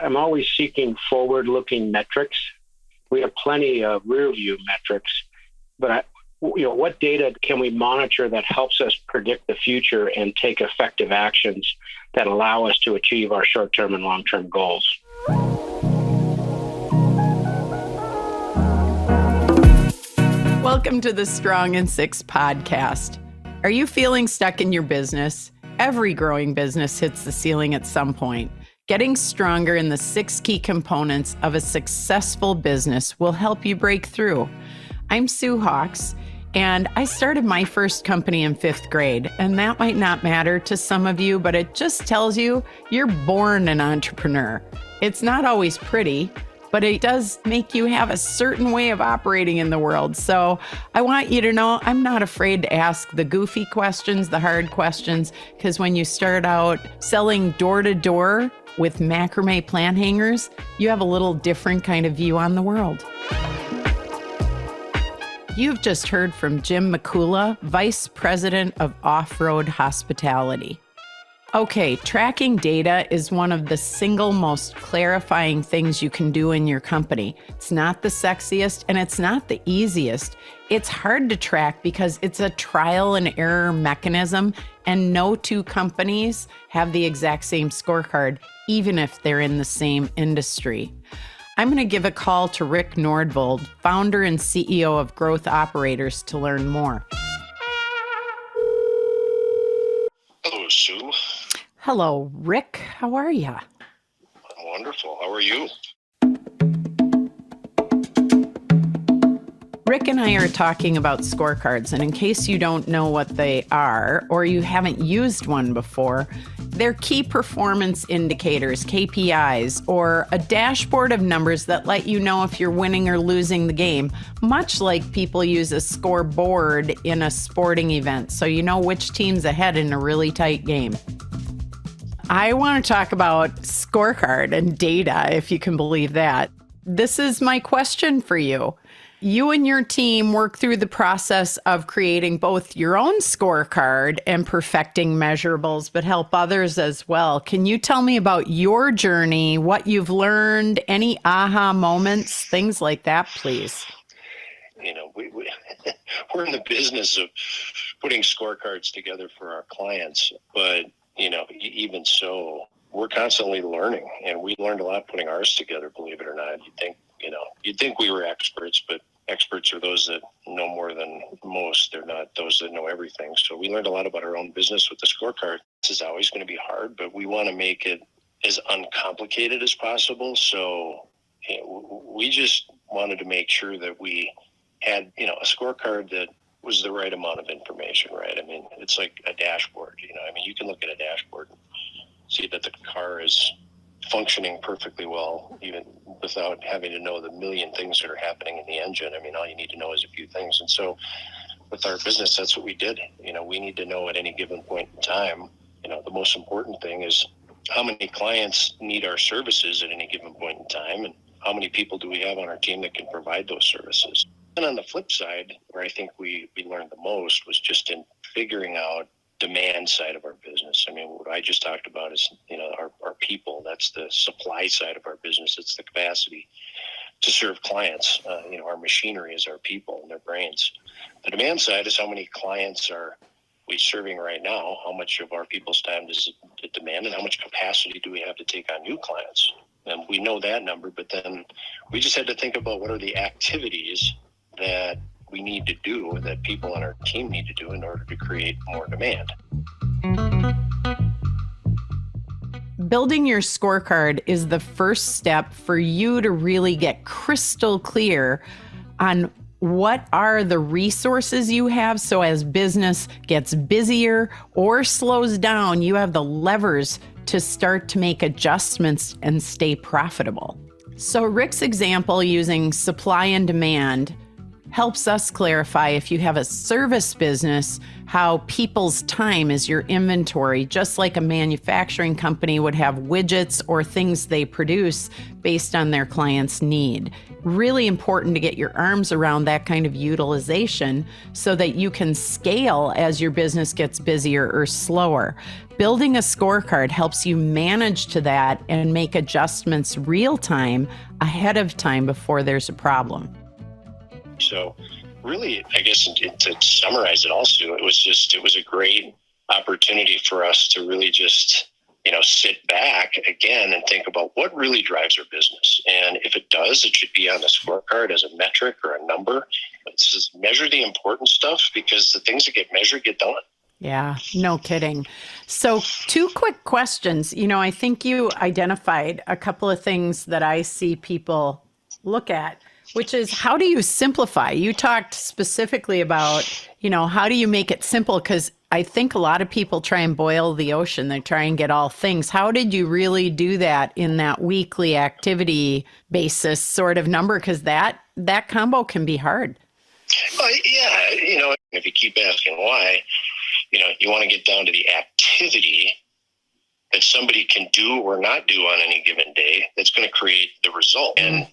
I'm always seeking forward-looking metrics. We have plenty of rear-view metrics, but what data can we monitor that helps us predict the future and take effective actions that allow us to achieve our short-term and long-term goals? Welcome to the Strong in Six podcast. Are you feeling stuck in your business? Every growing business hits the ceiling at some point. Getting stronger in the 6 key components of a successful business will help you break through. I'm Sue Hawks, and I started my first company in 5th grade, and that might not matter to some of you, but it just tells you you're born an entrepreneur. It's not always pretty, but it does make you have a certain way of operating in the world. So I want you to know I'm not afraid to ask the goofy questions, the hard questions, because when you start out selling door to door with macrame plant hangers, you have a little different kind of view on the world. You've just heard from Jim Mikula, Vice President of Off-Road Hospitality. Okay, tracking data is one of the single most clarifying things you can do in your company. It's not the sexiest and it's not the easiest. It's hard to track because it's a trial and error mechanism, and no two companies have the exact same scorecard, even if they're in the same industry. I'm going to give a call to Rick Nordvold, founder and CEO of Growth Operators, to learn more. Hello, Sue. Hello, Rick. How are you? I'm wonderful. How are you? Rick and I are talking about scorecards, and in case you don't know what they are or you haven't used one before, they're key performance indicators, KPIs, or a dashboard of numbers that let you know if you're winning or losing the game, much like people use a scoreboard in a sporting event, so you know which team's ahead in a really tight game. I want to talk about scorecard and data, if you can believe that. This is my question for you. You and your team work through the process of creating both your own scorecard and perfecting measurables, but help others as well. Can you tell me about your journey, what you've learned, any aha moments, things like that, please? You know, we're in the business of putting scorecards together for our clients, but, you know, even so, we're constantly learning, and we learned a lot putting ours together, believe it or not. You'd think we were experts, but experts are those that know more than most. They're not those that know everything. So we learned a lot about our own business with the scorecard. This is always going to be hard, but we want to make it as uncomplicated as possible. So we just wanted to make sure that we had, a scorecard that was the right amount of information, right? I mean, it's like a dashboard, you can look at a dashboard and see that the car is functioning perfectly well, even without having to know the million things that are happening in the engine. I mean, all you need to know is a few things. And so with our business, that's what we did. We need to know at any given point in time, the most important thing is how many clients need our services at any given point in time, and how many people do we have on our team that can provide those services. And on the flip side, where I think we learned the most was just in figuring out demand side of our business. I mean, what I just talked about is, our people. That's the supply side of our business. It's the capacity to serve clients. Our machinery is our people and their brains. The demand side is how many clients are we serving right now? How much of our people's time does it demand, and how much capacity do we have to take on new clients? And we know that number, but then we just had to think about what are the activities that we need to do, that people on our team need to do in order to create more demand. Building your scorecard is the first step for you to really get crystal clear on what are the resources you have. So as business gets busier or slows down, you have the levers to start to make adjustments and stay profitable. So Rick's example using supply and demand helps us clarify, if you have a service business, how people's time is your inventory, just like a manufacturing company would have widgets or things they produce based on their client's need. Really important to get your arms around that kind of utilization so that you can scale as your business gets busier or slower. Building a scorecard helps you manage to that and make adjustments real time ahead of time before there's a problem. So really, I guess to summarize it also, it was a great opportunity for us to really just, sit back again and think about what really drives our business. And if it does, it should be on the scorecard as a metric or a number. It's just measure the important stuff, because the things that get measured get done. Yeah, no kidding. So 2 quick questions. I think you identified a couple of things that I see people look at, which is, how do you simplify? You talked specifically about, how do you make it simple? Because I think a lot of people try and boil the ocean. They try and get all things. How did you really do that in that weekly activity basis sort of number? Because that combo can be hard. Well, yeah, if you keep asking why, you want to get down to the activity that somebody can do or not do on any given day that's going to create the result. And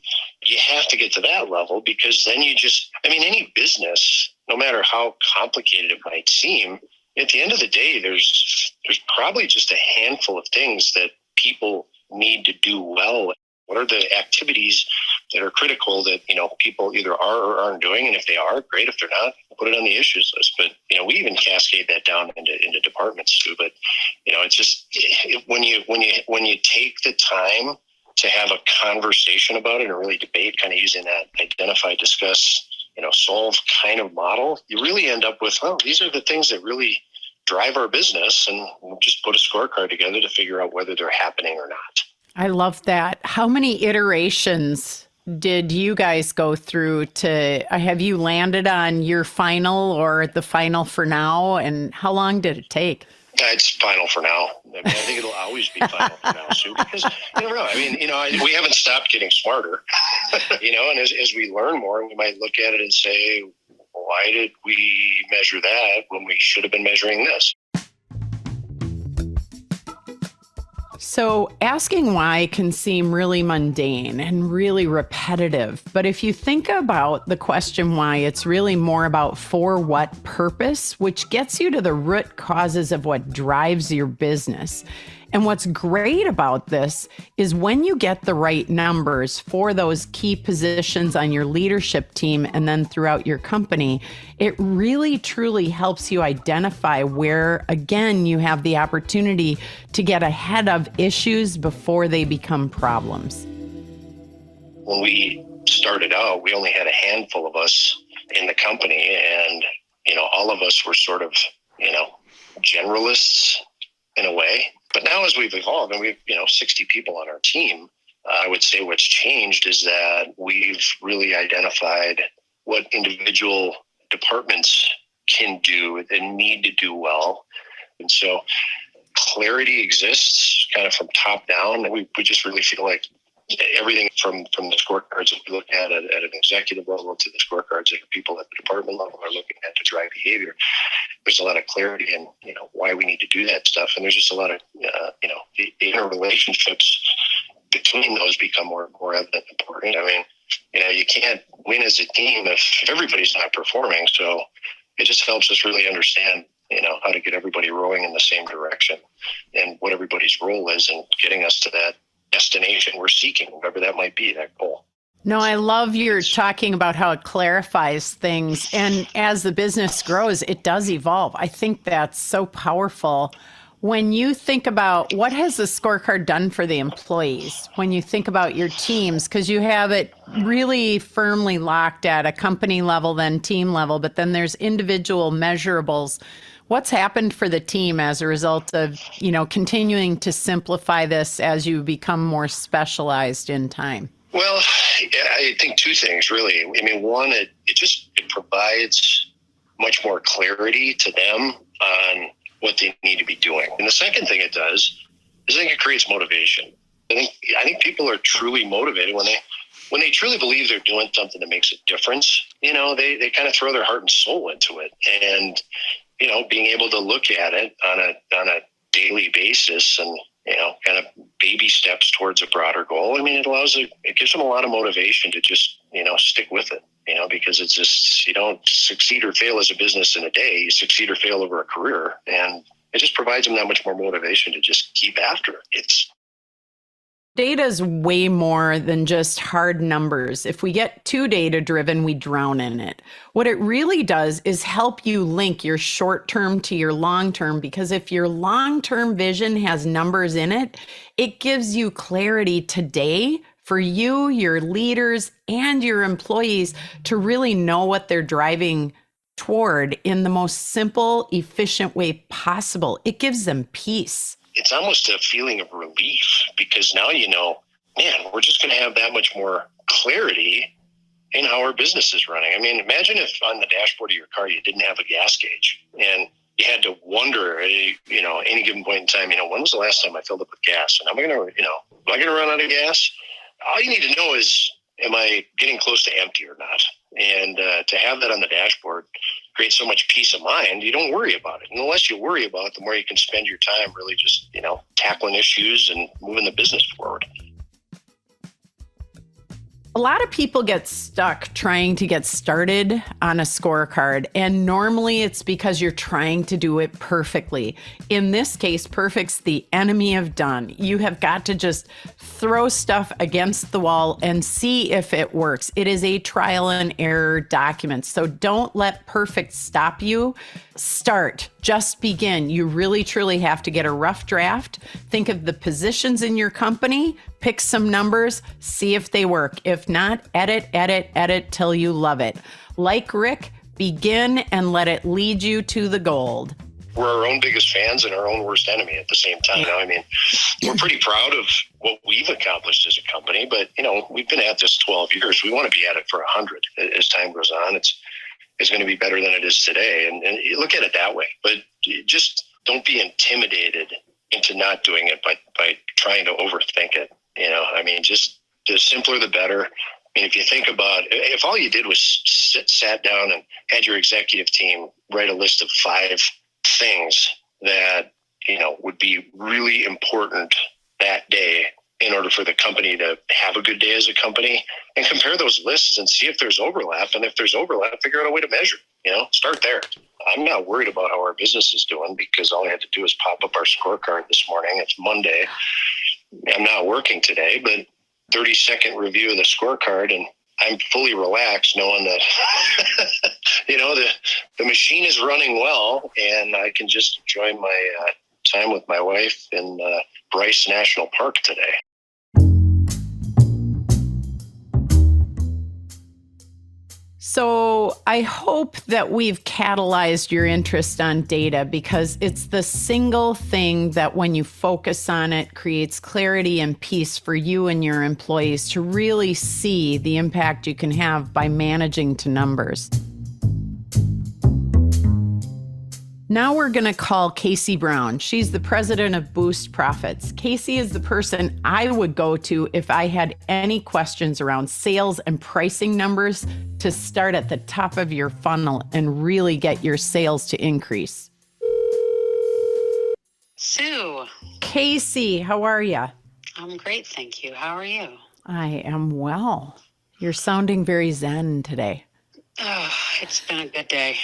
you have to get to that level, because then any business, no matter how complicated it might seem, at the end of the day, there's probably just a handful of things that people need to do well. What are the activities that are critical that, people either are or aren't doing? And if they are, great. If they're not, put it on the issues list. But, we even cascade that down into departments too. But, it's just when you take the time to have a conversation about it and really debate, kind of using that identify, discuss, solve kind of model, you really end up with, these are the things that really drive our business. And we'll just put a scorecard together to figure out whether they're happening or not. I love that. How many iterations did you guys go through have you landed on your final or the final for now? And how long did it take? It's final for now. I think it'll always be final for now, Sue, because you never know. We haven't stopped getting smarter, and as we learn more, we might look at it and say, why did we measure that when we should have been measuring this? So asking why can seem really mundane and really repetitive. But if you think about the question why, it's really more about for what purpose, which gets you to the root causes of what drives your business. And what's great about this is when you get the right numbers for those key positions on your leadership team and then throughout your company, it really truly helps you identify where, again, you have the opportunity to get ahead of issues before they become problems. When we started out, we only had a handful of us in the company, and, all of us were sort of, generalists in a way. But now as we've evolved and we've, 60 people on our team, I would say what's changed is that we've really identified what individual departments can do and need to do well. And so clarity exists kind of from top down. And we just really feel like everything from the scorecards that we look at an executive level to the scorecards that people at the department level are looking at to drive behavior. There's a lot of clarity in, why we need to do that stuff. And there's just a lot of, the interrelationships between those become more evident and important. You can't win as a team if everybody's not performing. So it just helps us really understand, how to get everybody rowing in the same direction and what everybody's role is in getting us to that destination we're seeking, whatever that might be, that goal. No, I love you're talking about how it clarifies things. And as the business grows, it does evolve. I think that's so powerful. When you think about what has the scorecard done for the employees, when you think about your teams, because you have it really firmly locked at a company level, then team level, but then there's individual measurables. What's happened for the team as a result of, continuing to simplify this as you become more specialized in time? Well, I think 2 things, really. One, it provides much more clarity to them on what they need to be doing. And the second thing it does is I think it creates motivation. I think people are truly motivated when they truly believe they're doing something that makes a difference. They kind of throw their heart and soul into it. And, being able to look at it on a daily basis and, kind of baby steps towards a broader goal. I mean, it gives them a lot of motivation to just, stick with it, because it's just, you don't succeed or fail as a business in a day. You succeed or fail over a career. And it just provides them that much more motivation to just keep after it. Data is way more than just hard numbers. If we get too data driven, we drown in it. What it really does is help you link your short term to your long term, because if your long term vision has numbers in it, it gives you clarity today for you, your leaders, and your employees to really know what they're driving toward in the most simple, efficient way possible. It gives them peace. It's almost a feeling of relief, because now man, we're just going to have that much more clarity in how our business is running. I mean, imagine if on the dashboard of your car you didn't have a gas gauge and you had to wonder, any given point in time, when was the last time I filled up with gas? And am I going to run out of gas? All you need to know is, am I getting close to empty or not? And to have that on the dashboard creates so much peace of mind. You don't worry about it. And the less you worry about it, the more you can spend your time really just, tackling issues and moving the business forward. A lot of people get stuck trying to get started on a scorecard, and normally it's because you're trying to do it perfectly. In this case, perfect's the enemy of done. You have got to just throw stuff against the wall and see if it works. It is a trial and error document, so don't let perfect stop you. Start, just begin. You really, truly have to get a rough draft. Think of the positions in your company, pick some numbers, see if they work. If not, edit till you love it. Like Rick, begin and let it lead you to the gold. We're our own biggest fans and our own worst enemy at the same time. I mean, we're pretty proud of what we've accomplished as a company, but, we've been at this 12 years. We want to be at it for 100 as time goes on. It's going to be better than it is today. And you look at it that way, but just don't be intimidated into not doing it by trying to overthink it. Just the simpler, the better. I mean, if you think about if all you did was sat down and had your executive team write a list of 5 things that, would be really important that day in order for the company to have a good day as a company, and compare those lists and see if there's overlap. And if there's overlap, figure out a way to measure, start there. I'm not worried about how our business is doing, because all I had to do is pop up our scorecard this morning. It's Monday. I'm not working today, but 30-second review of the scorecard, and I'm fully relaxed knowing that, the machine is running well, and I can just enjoy my time with my wife in Bryce National Park today. So I hope that we've catalyzed your interest on data, because it's the single thing that when you focus on it creates clarity and peace for you and your employees to really see the impact you can have by managing to numbers. Now we're going to call Casey Brown. She's the president of Boost Profits. Casey is the person I would go to if I had any questions around sales and pricing numbers to start at the top of your funnel and really get your sales to increase. Sue. Casey, how are you? I'm great, thank you. How are you? I am well. You're sounding very zen today. Oh, it's been a good day.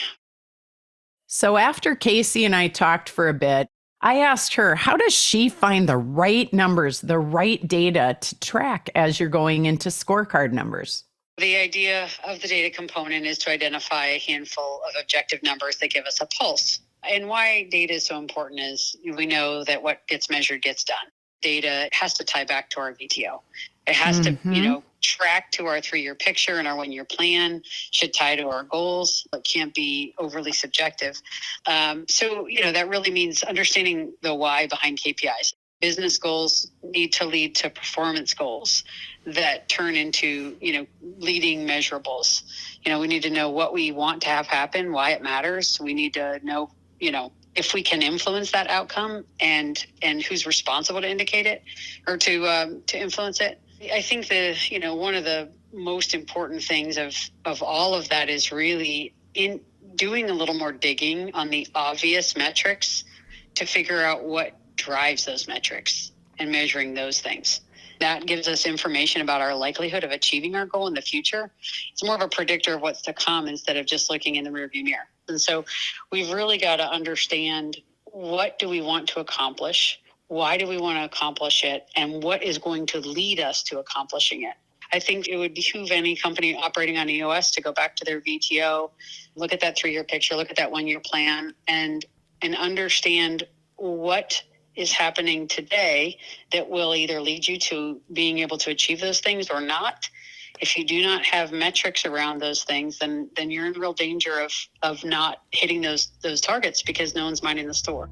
So after Casey and I talked for a bit, I asked her, how does she find the right numbers, the right data to track as you're going into scorecard numbers? The idea of the data component is to identify a handful of objective numbers that give us a pulse. And why data is so important is we know that what gets measured gets done. Data has to tie back to our VTO. It has to, track to our 3-year picture, and our 1-year plan should tie to our goals. It can't be overly subjective. So that really means understanding the why behind KPIs. Business goals need to lead to performance goals that turn into, leading measurables. We need to know what we want to have happen, why it matters. We need to know, if we can influence that outcome and who's responsible to indicate it or to influence it. I think one of the most important things of all of that is really in doing a little more digging on the obvious metrics to figure out what drives those metrics. and measuring those things. That gives us information about our likelihood of achieving our goal in the future. It's more of a predictor of what's to come instead of just looking in the rearview mirror. And so we've really got to understand, what do we want to accomplish? Why do we want to accomplish it? And what is going to lead us to accomplishing it? I think it would behoove any company operating on EOS to go back to their VTO, look at that 3-year picture, look at that 1-year plan, and understand what is happening today that will either lead you to being able to achieve those things or not. If you do not have metrics around those things, then you're in real danger of not hitting those targets because no one's minding the store.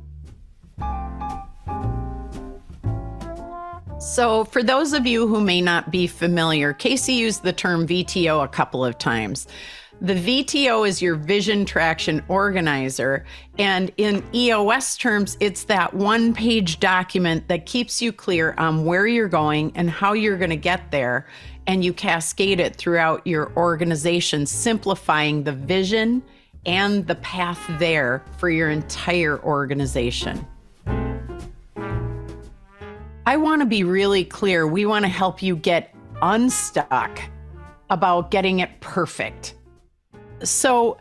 So for those of you who may not be familiar, Casey used the term VTO a couple of times. The VTO is your vision traction organizer. And in EOS terms, it's that 1-page document that keeps you clear on where you're going and how you're going to get there. And you cascade it throughout your organization, simplifying the vision and the path there for your entire organization. I want to be really clear. We want to help you get unstuck about getting it perfect. So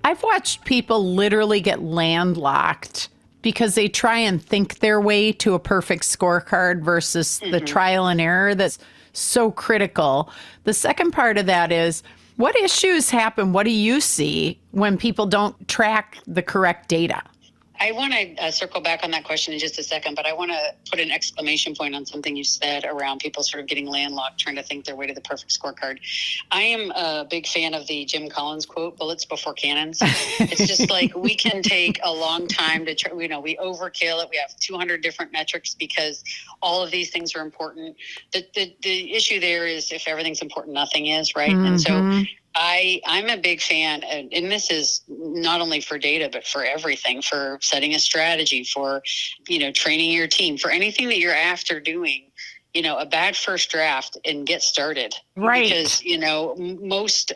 I've watched people literally get landlocked because they try and think their way to a perfect scorecard versus the trial and error that's so critical. The second part of that is, what issues happen? What do you see when people don't track the correct data? I want to circle back on that question in just a second, but I want to put an exclamation point on something you said around people sort of getting landlocked, trying to think their way to the perfect scorecard. I am a big fan of the Jim Collins quote, bullets before cannons. It's just like, we can take a long time to try, we overkill it. We have 200 different metrics because all of these things are important. The issue there is, if everything's important, nothing is, right? And so I'm a big fan, and this is not only for data, but for everything, for setting a strategy, for, training your team, for anything that you're after doing, a bad first draft and get started. Right. Because, most,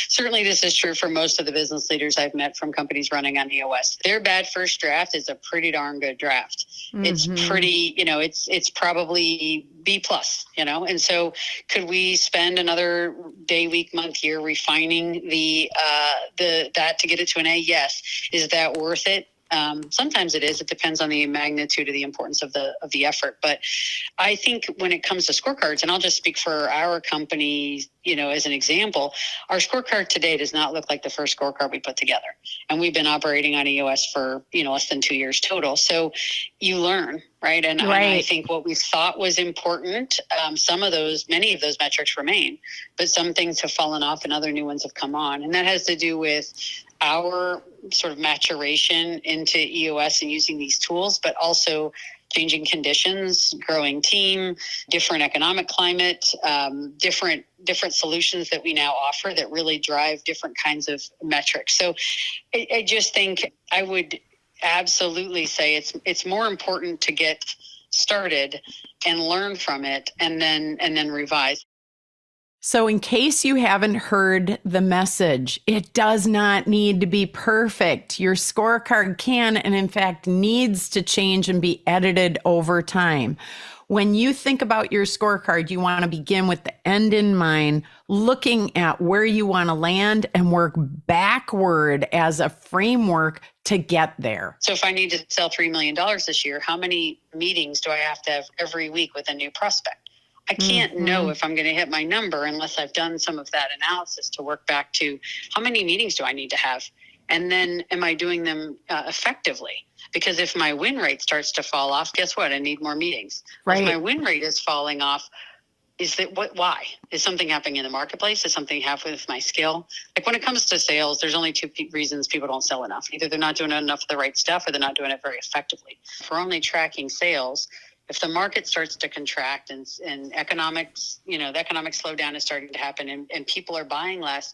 certainly this is true for most of the business leaders I've met from companies running on EOS. Their bad first draft is a pretty darn good draft. It's pretty, it's probably B+, and so could we spend another day, week, month, year refining that to get it to an A? Yes. Is that worth it? Sometimes it is. It depends on the magnitude of the importance of the effort. But I think when it comes to scorecards, and I'll just speak for our company, as an example, our scorecard today does not look like the first scorecard we put together. And we've been operating on EOS for, less than 2 years total. So you learn, right? And I think what we thought was important, many of those metrics remain, but some things have fallen off and other new ones have come on. And that has to do with our sort of maturation into EOS and using these tools, but also changing conditions, growing team, different economic climate, different solutions that we now offer that really drive different kinds of metrics. So I just think I would absolutely say it's more important to get started and learn from it and then revise. So in case you haven't heard the message, it does not need to be perfect. Your scorecard can, and in fact needs to change and be edited over time. When you think about your scorecard, you want to begin with the end in mind, looking at where you want to land and work backward as a framework to get there. So if I need to sell $3 million this year, how many meetings do I have to have every week with a new prospect? I can't know if I'm going to hit my number unless I've done some of that analysis to work back to how many meetings do I need to have? And then am I doing them effectively? Because if my win rate starts to fall off, guess what? I need more meetings. Right. If my win rate is falling off, why? Is something happening in the marketplace? Is something happening with my skill? Like when it comes to sales, there's only two reasons people don't sell enough. Either they're not doing enough of the right stuff or they're not doing it very effectively. If we're only tracking sales, if the market starts to contract and economics, the economic slowdown is starting to happen and people are buying less,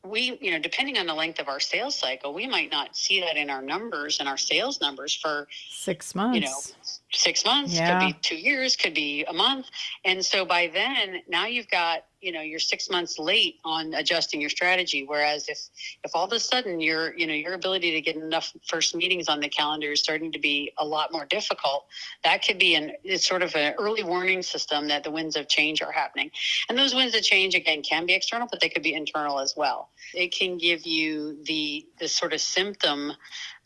we, depending on the length of our sales cycle, we might not see that in our numbers and our sales numbers for 6 months. 6 months, could be 2 years, could be a month. And so by then, now you've got, you're 6 months late on adjusting your strategy. Whereas if all of a sudden your ability to get enough first meetings on the calendar is starting to be a lot more difficult, that could be it's sort of an early warning system that the winds of change are happening. And those winds of change, again, can be external, but they could be internal as well. It can give you the sort of symptom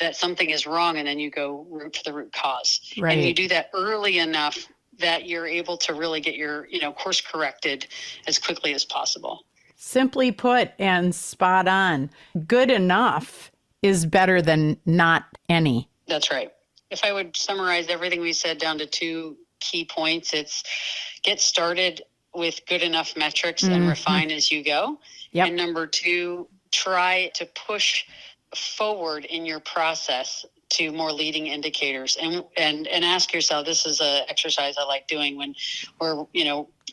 that something is wrong, and then you go root to the root cause. Right. And you do that early enough that you're able to really get your, course corrected as quickly as possible. Simply put and spot on. Good enough is better than not any. That's right. If I would summarize everything we said down to 2 key points, it's get started with good enough metrics and refine as you go. Yep. And number 2, try to push forward in your process to more leading indicators, and ask yourself, this is an exercise I like doing when we're,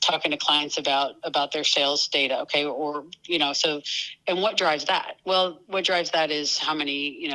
talking to clients about their sales data. Okay. Or, and what drives that? Well, what drives that is how many,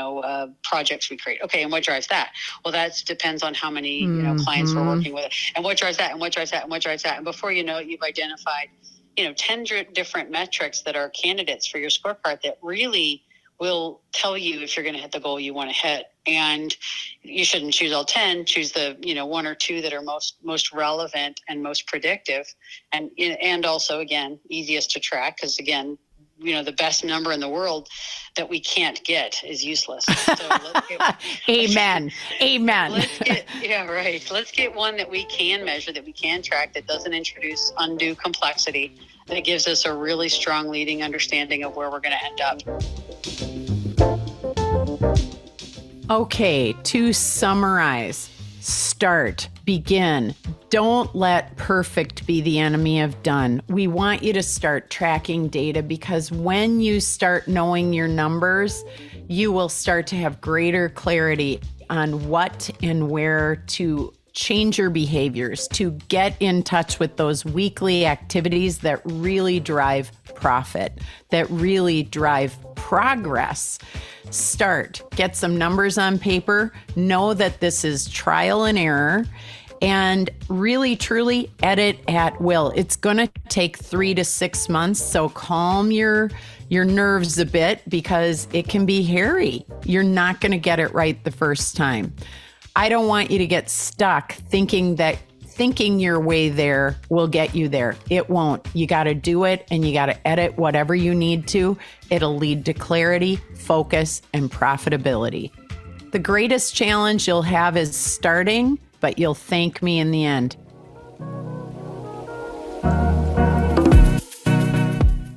projects we create. Okay. And what drives that? Well, that depends on how many, clients we're working with, and what drives that, and what drives that, and what drives that. And before you know it, you've identified, 10 different metrics that are candidates for your scorecard that really will tell you if you're going to hit the goal you want to hit. And you shouldn't choose all 10, choose the, 1 or 2 that are most relevant and most predictive. And also, again, easiest to track, because again, the best number in the world that we can't get is useless. So Amen. Let's get one that we can measure, that we can track, that doesn't introduce undue complexity, that gives us a really strong leading understanding of where we're going to end up. Okay, to summarize, start, begin. Don't let perfect be the enemy of done. We want you to start tracking data, because when you start knowing your numbers, you will start to have greater clarity on what and where to change your behaviors, to get in touch with those weekly activities that really drive profit, that really drive progress. Start, get some numbers on paper, know that this is trial and error, and really, truly edit at will. It's going to take 3 to 6 months, so calm your nerves a bit, because it can be hairy. You're not going to get it right the first time. I don't want you to get stuck thinking your way there will get you there. It won't. You got to do it, and you got to edit whatever you need to. It'll lead to clarity, focus, and profitability. The greatest challenge you'll have is starting, but you'll thank me in the end.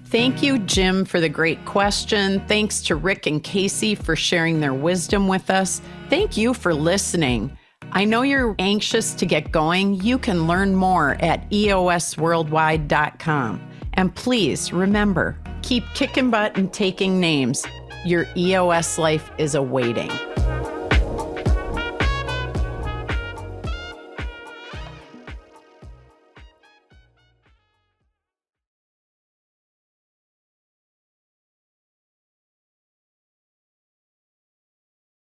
Thank you, Jim, for the great question. Thanks to Rick and Casey for sharing their wisdom with us. Thank you for listening. I know you're anxious to get going. You can learn more at eosworldwide.com. And please remember, keep kicking butt and taking names. Your EOS life is awaiting.